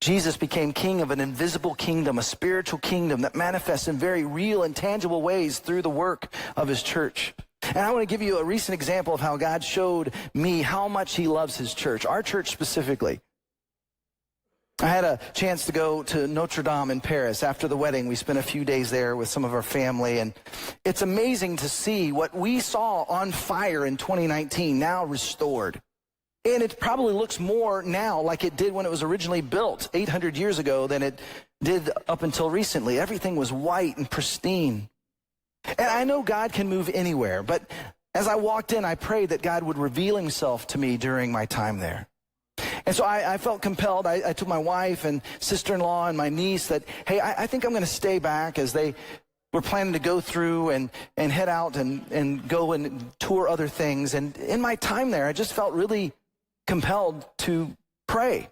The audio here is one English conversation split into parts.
Jesus became king of an invisible kingdom, a spiritual kingdom that manifests in very real and tangible ways through the work of his church. And I want to give you a recent example of how God showed me how much he loves his church, our church specifically. I had a chance to go to Notre Dame in Paris. After the wedding, we spent a few days there with some of our family, and it's amazing to see what we saw on fire in 2019 now restored. And it probably looks more now like it did when it was originally built 800 years ago than it did up until recently. Everything was white and pristine. And I know God can move anywhere, but as I walked in, I prayed that God would reveal himself to me during my time there. And so I felt compelled. I told my wife and sister-in-law and my niece that, hey, I think I'm going to stay back, as they were planning to go through and head out and go and tour other things. And in my time there, I just felt really compelled to pray.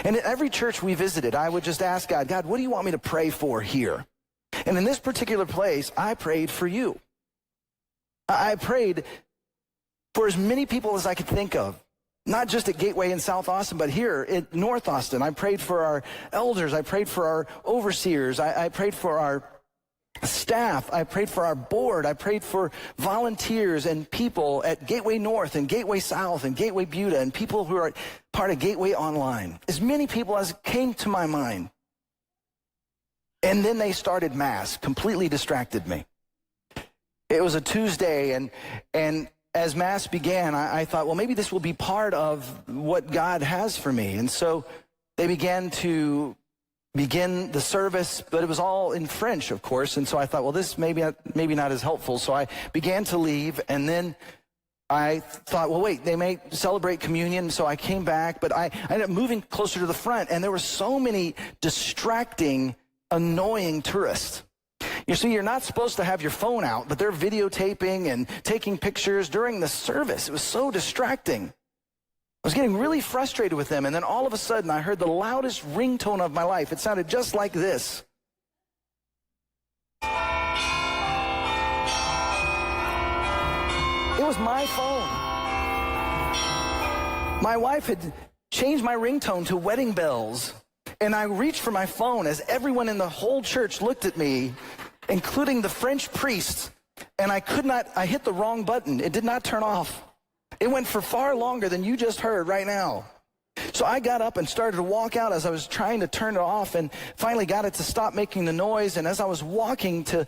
And at every church we visited, I would just ask God, what do you want me to pray for here? And in this particular place, I prayed for you. I prayed for as many people as I could think of, not just at Gateway in South Austin, but here in North Austin. I prayed for our elders. I prayed for our overseers. I prayed for our staff. I prayed for our board. I prayed for volunteers and people at Gateway North and Gateway South and Gateway Buda and people who are part of Gateway Online. As many people as came to my mind. And then they started Mass, completely distracted me. It was a Tuesday, and as Mass began, I thought, well, maybe this will be part of what God has for me. And so they began to begin the service, but it was all in French, of course. And so I thought, well, this maybe not as helpful. So I began to leave, and then I thought, well, wait, they may celebrate communion. So I came back, but I ended up moving closer to the front, and there were so many distracting, annoying tourists. You see, you're not supposed to have your phone out, but they're videotaping and taking pictures during the service. It was so distracting. I was getting really frustrated with them, and then all of a sudden I heard the loudest ringtone of my life. It sounded just like this. It was my phone. My wife had changed my ringtone to wedding bells, and I reached for my phone as everyone in the whole church looked at me, including the French priests, and I hit the wrong button. It did not turn off. It went for far longer than you just heard right now. So I got up and started to walk out as I was trying to turn it off, and finally got it to stop making the noise. And as I was walking to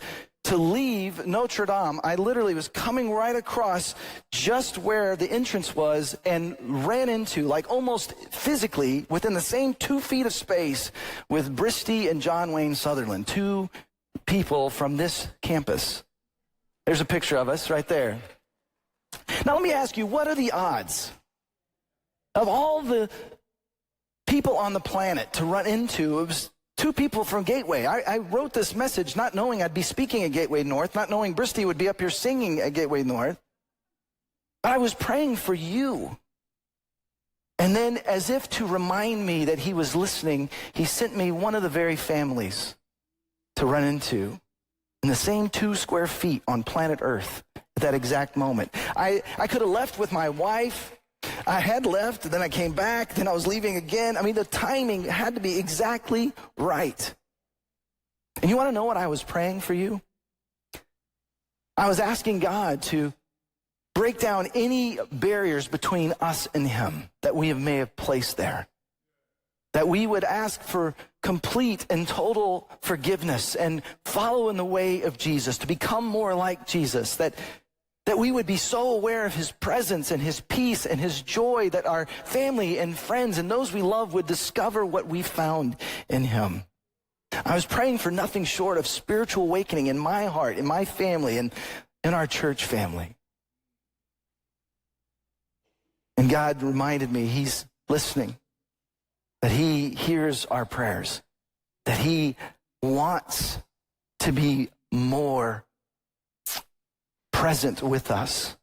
leave Notre Dame, I literally was coming right across just where the entrance was and ran into, like almost physically, within the same 2 feet of space with Bristy and John Wayne Sutherland, 2 people from this campus. There's a picture of us right there. Now let me ask you, what are the odds of all the people on the planet to run into? It was 2 people from Gateway. I wrote this message not knowing I'd be speaking at Gateway North, not knowing Bristy would be up here singing at Gateway North. But I was praying for you. And then, as if to remind me that he was listening, he sent me one of the very families to run into in the same 2 square feet on planet Earth at that exact moment. I could have left with my wife. I had left, then I came back, then I was leaving again. I mean, the timing had to be exactly right. And you want to know what I was praying for you? I was asking God to break down any barriers between us and him that we may have placed there. That we would ask for complete and total forgiveness and follow in the way of Jesus, to become more like Jesus, that we would be so aware of his presence and his peace and his joy that our family and friends and those we love would discover what we found in him. I was praying for nothing short of spiritual awakening in my heart, in my family, and in our church family. And God reminded me he's listening, that he hears our prayers, that he wants to be more present with us.